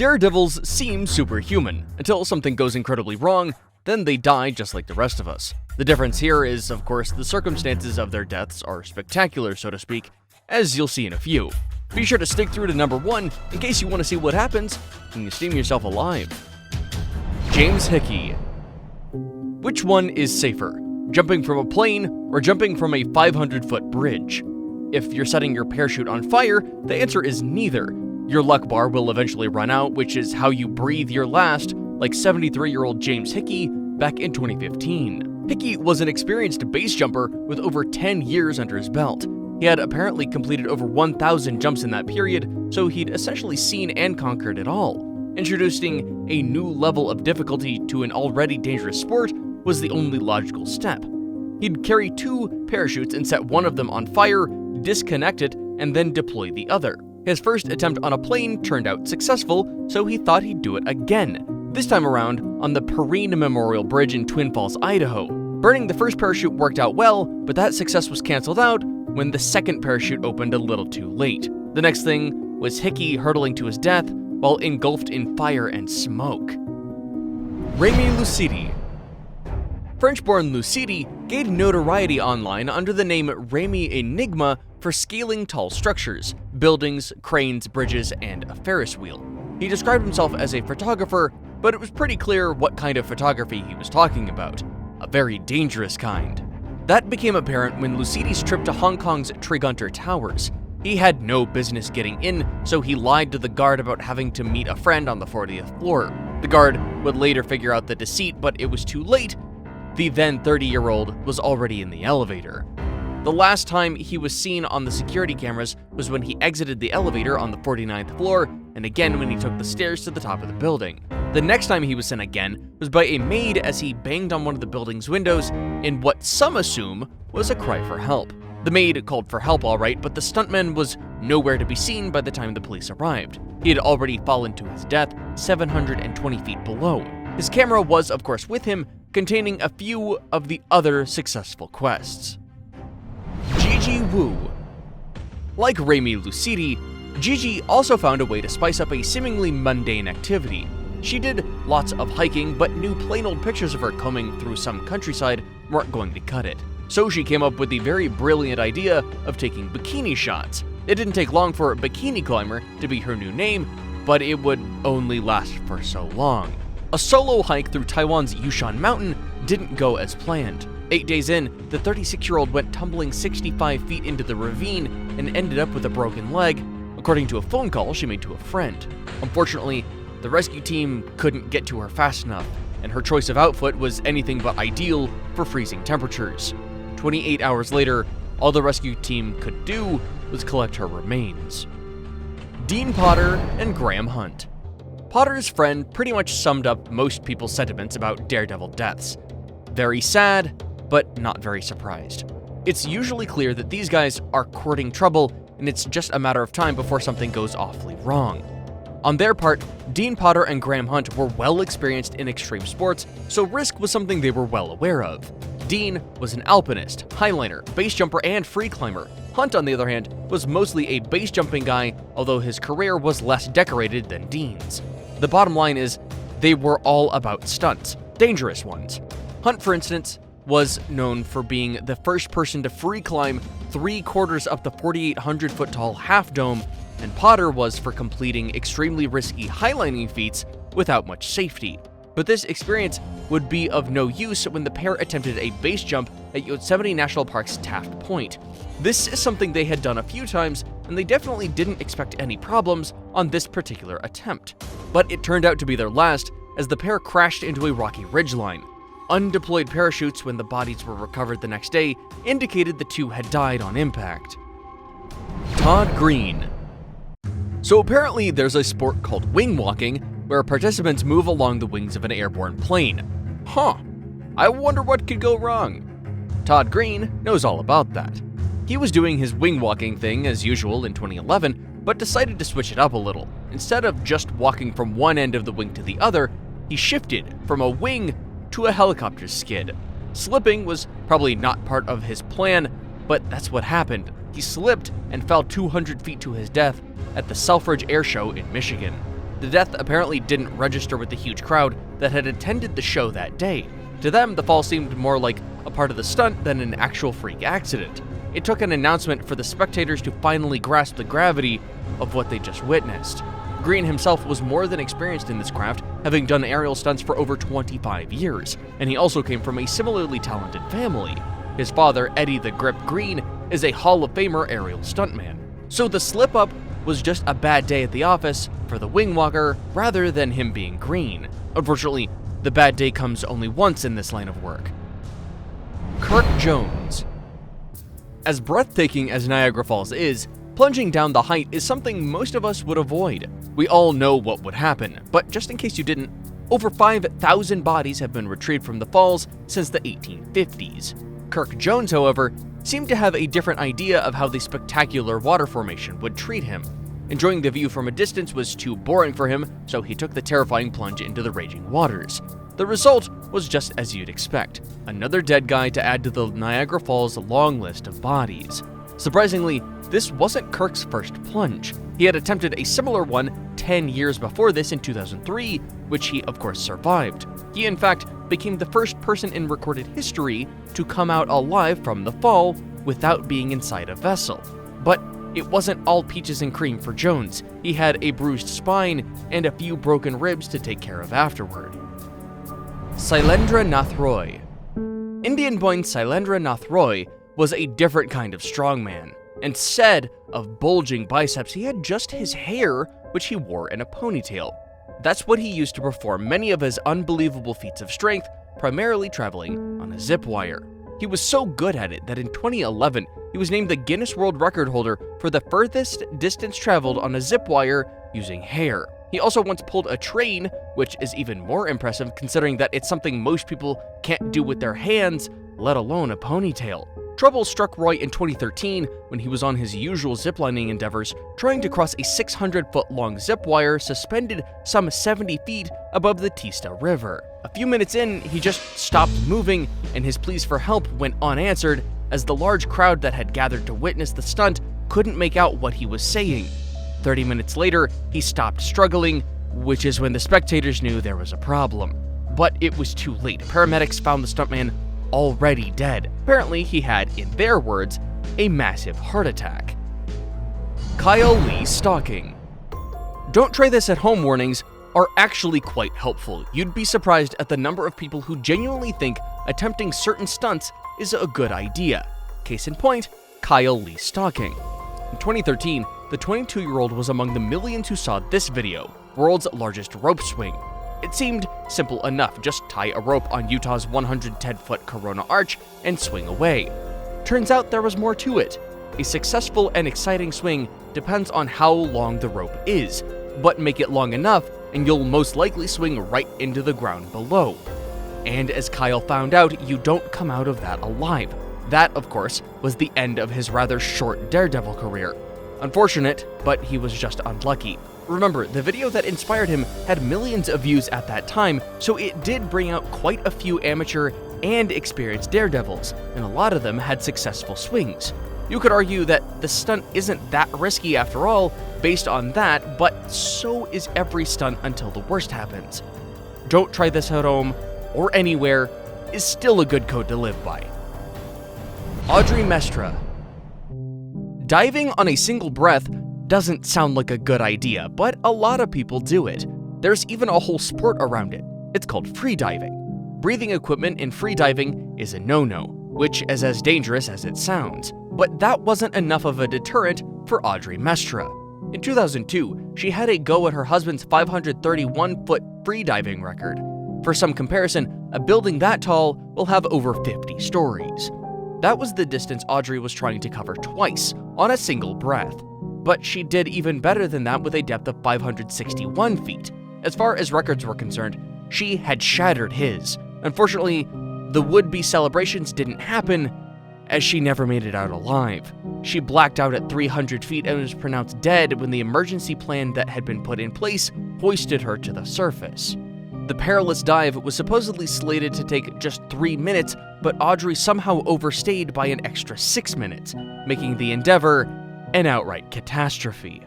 Daredevils seem superhuman, until something goes incredibly wrong, then they die just like the rest of us. The difference here is, of course, the circumstances of their deaths are spectacular, so to speak, as you'll see in a few. Be sure to stick through to number 1 in case you want to see what happens when you steam yourself alive. James Hickey. Which one is safer, jumping from a plane or jumping from a 500-foot bridge? If you're setting your parachute on fire, the answer is neither. Your luck bar will eventually run out, which is how you breathe your last, like 73-year-old James Hickey back in 2015. Hickey was an experienced base jumper with over 10 years under his belt. He had apparently completed over 1,000 jumps in that period, so he'd essentially seen and conquered it all. Introducing a new level of difficulty to an already dangerous sport was the only logical step. He'd carry 2 parachutes and set one of them on fire, disconnect it, and then deploy the other. His first attempt on a plane turned out successful, so he thought he'd do it again, this time around on the Perrine Memorial Bridge in Twin Falls, Idaho. Burning the first parachute worked out well, but that success was canceled out when the second parachute opened a little too late. The next thing was Hickey hurtling to his death while engulfed in fire and smoke. REMI LUCIDI. French-born LUCIDI gained notoriety online under the name REMI Enigma for scaling tall structures, buildings, cranes, bridges, and a Ferris wheel. He described himself as a photographer, but it was pretty clear what kind of photography he was talking about. A very dangerous kind. That became apparent when LUCIDI's trip to Hong Kong's Tregunter Towers. He had no business getting in, so he lied to the guard about having to meet a friend on the 40th floor. The guard would later figure out the deceit, but it was too late. The then 30-year-old was already in the elevator. The last time he was seen on the security cameras was when he exited the elevator on the 49th floor, and again when he took the stairs to the top of the building. The next time he was seen again was by a maid as he banged on one of the building's windows in what some assume was a cry for help. The maid called for help all right, but the stuntman was nowhere to be seen by the time the police arrived. He had already fallen to his death 720 feet below. His camera was, of course, with him, containing a few of the other successful quests. GIGI Wu. Like REMI LUCIDI, GIGI also found a way to spice up a seemingly mundane activity. She did lots of hiking, but knew plain old pictures of her combing through some countryside weren't going to cut it. So she came up with the very brilliant idea of taking bikini shots. It didn't take long for Bikini Climber to be her new name, but it would only last for so long. A solo hike through Taiwan's Yushan Mountain didn't go as planned. 8 days in, the 36-year-old went tumbling 65 feet into the ravine and ended up with a broken leg, according to a phone call she made to a friend. Unfortunately, the rescue team couldn't get to her fast enough, and her choice of outfit was anything but ideal for freezing temperatures. 28 hours later, all the rescue team could do was collect her remains. Dean Potter and Graham Hunt. Potter's friend pretty much summed up most people's sentiments about Daredevil deaths. Very sad, but not very surprised. It's usually clear that these guys are courting trouble, and it's just a matter of time before something goes awfully wrong. On their part, Dean Potter and Graham Hunt were well experienced in extreme sports, so risk was something they were well aware of. Dean was an alpinist, highliner, base jumper, and free climber. Hunt, on the other hand, was mostly a base jumping guy, although his career was less decorated than Dean's. The bottom line is, they were all about stunts, dangerous ones. Hunt, for instance, was known for being the first person to free climb 3/4 up the 4,800-foot tall Half Dome, and Potter was for completing extremely risky highlining feats without much safety. But this experience would be of no use when the pair attempted a base jump at Yosemite National Park's Taft Point. This is something they had done a few times, and they definitely didn't expect any problems on this particular attempt. But it turned out to be their last, as the pair crashed into a rocky ridgeline. Undeployed parachutes when the bodies were recovered the next day indicated the two had died on impact. Todd Green. So apparently there's a sport called wing walking, where participants move along the wings of an airborne plane. Huh, I wonder what could go wrong. Todd Green knows all about that. He was doing his wing walking thing as usual in 2011, but decided to switch it up a little. Instead of just walking from one end of the wing to the other, he shifted from a wing to a helicopter skid. Slipping was probably not part of his plan, but that's what happened. He slipped and fell 200 feet to his death at the Selfridge Air Show in Michigan. The death apparently didn't register with the huge crowd that had attended the show that day. To them, the fall seemed more like a part of the stunt than an actual freak accident. It took an announcement for the spectators to finally grasp the gravity of what they just witnessed. Green himself was more than experienced in this craft, having done aerial stunts for over 25 years, and he also came from a similarly talented family. His father, Eddie the Grip Green, is a Hall of Famer aerial stuntman. So the slip-up was just a bad day at the office for the wing walker rather than him being green. Unfortunately, the bad day comes only once in this line of work. Kirk Jones. As breathtaking as Niagara Falls is, plunging down the height is something most of us would avoid. We all know what would happen, but just in case you didn't, over 5,000 bodies have been retrieved from the falls since the 1850s. Kirk Jones, however, seemed to have a different idea of how the spectacular water formation would treat him. Enjoying the view from a distance was too boring for him, so he took the terrifying plunge into the raging waters. The result was just as you'd expect, another dead guy to add to the Niagara Falls long list of bodies. Surprisingly, this wasn't Kirk's first plunge. He had attempted a similar one 10 years before this in 2003, which he of course survived. He in fact became the first person in recorded history to come out alive from the fall without being inside a vessel. But it wasn't all peaches and cream for Jones. He had a bruised spine and a few broken ribs to take care of afterward. Sailendra Nath Roy. Indian-born Sailendra Nath Roy was a different kind of strongman. Instead of bulging biceps, he had just his hair, which he wore in a ponytail. That's what he used to perform many of his unbelievable feats of strength, primarily traveling on a zip wire. He was so good at it that in 2011, he was named the Guinness World Record holder for the furthest distance traveled on a zip wire using hair. He also once pulled a train, which is even more impressive considering that it's something most people can't do with their hands, let alone a ponytail. Trouble struck Roy in 2013 when he was on his usual ziplining endeavors, trying to cross a 600-foot-long zip wire suspended some 70 feet above the Teesta River. A few minutes in, he just stopped moving, and his pleas for help went unanswered as the large crowd that had gathered to witness the stunt couldn't make out what he was saying. 30 minutes later, he stopped struggling, which is when the spectators knew there was a problem. But it was too late. Paramedics found the stuntman already dead. Apparently, he had, in their words, a massive heart attack. Kyle Lee stalking. Don't try this at home warnings are actually quite helpful. You'd be surprised at the number of people who genuinely think attempting certain stunts is a good idea. Case in point, Kyle Lee stalking. In 2013, the 22-year-old was among the millions who saw this video, world's largest rope swing. It seemed simple enough, just tie a rope on Utah's 110-foot Corona Arch and swing away. Turns out there was more to it. A successful and exciting swing depends on how long the rope is, but make it long enough and you'll most likely swing right into the ground below. And as Kyle found out, you don't come out of that alive. That, of course, was the end of his rather short Daredevil career. Unfortunate, but he was just unlucky. Remember, the video that inspired him had millions of views at that time, so it did bring out quite a few amateur and experienced Daredevils, and a lot of them had successful swings. You could argue that the stunt isn't that risky after all, based on that, but so is every stunt until the worst happens. Don't try this at home, or anywhere, is still a good code to live by. AUDREY MESTRE. Diving on a single breath doesn't sound like a good idea, but a lot of people do it. There's even a whole sport around it. It's called free diving. Breathing equipment in free diving is a no-no, which is as dangerous as it sounds. But that wasn't enough of a deterrent for AUDREY MESTRE. In 2002, she had a go at her husband's 531-foot free diving record. For some comparison, a building that tall will have over 50 stories. That was the distance AUDREY was trying to cover twice, on a single breath. But she did even better than that with a depth of 561 feet. As far as records were concerned, she had shattered his. Unfortunately, the would-be celebrations didn't happen, as she never made it out alive. She blacked out at 300 feet and was pronounced dead when the emergency plan that had been put in place hoisted her to the surface. The perilous dive was supposedly slated to take just 3 minutes, but AUDREY somehow overstayed by an extra 6 minutes, making the endeavor an outright catastrophe.